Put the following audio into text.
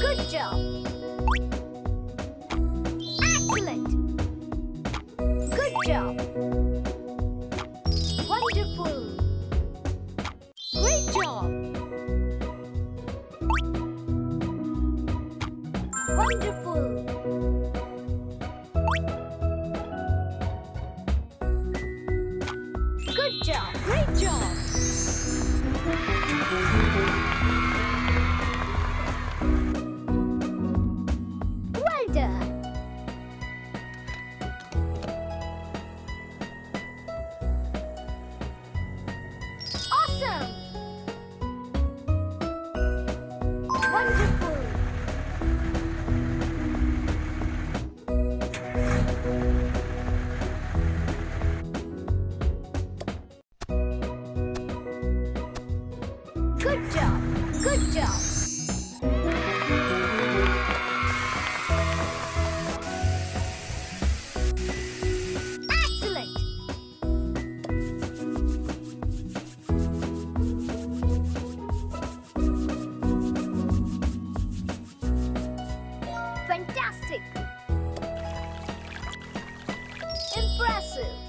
Good job. Excellent. Good job. Wonderful. Great job. Wonderful. Good job. Great job. Well done. Awesome. Wonderful. Good job. Good job. Excellent. Fantastic. Impressive.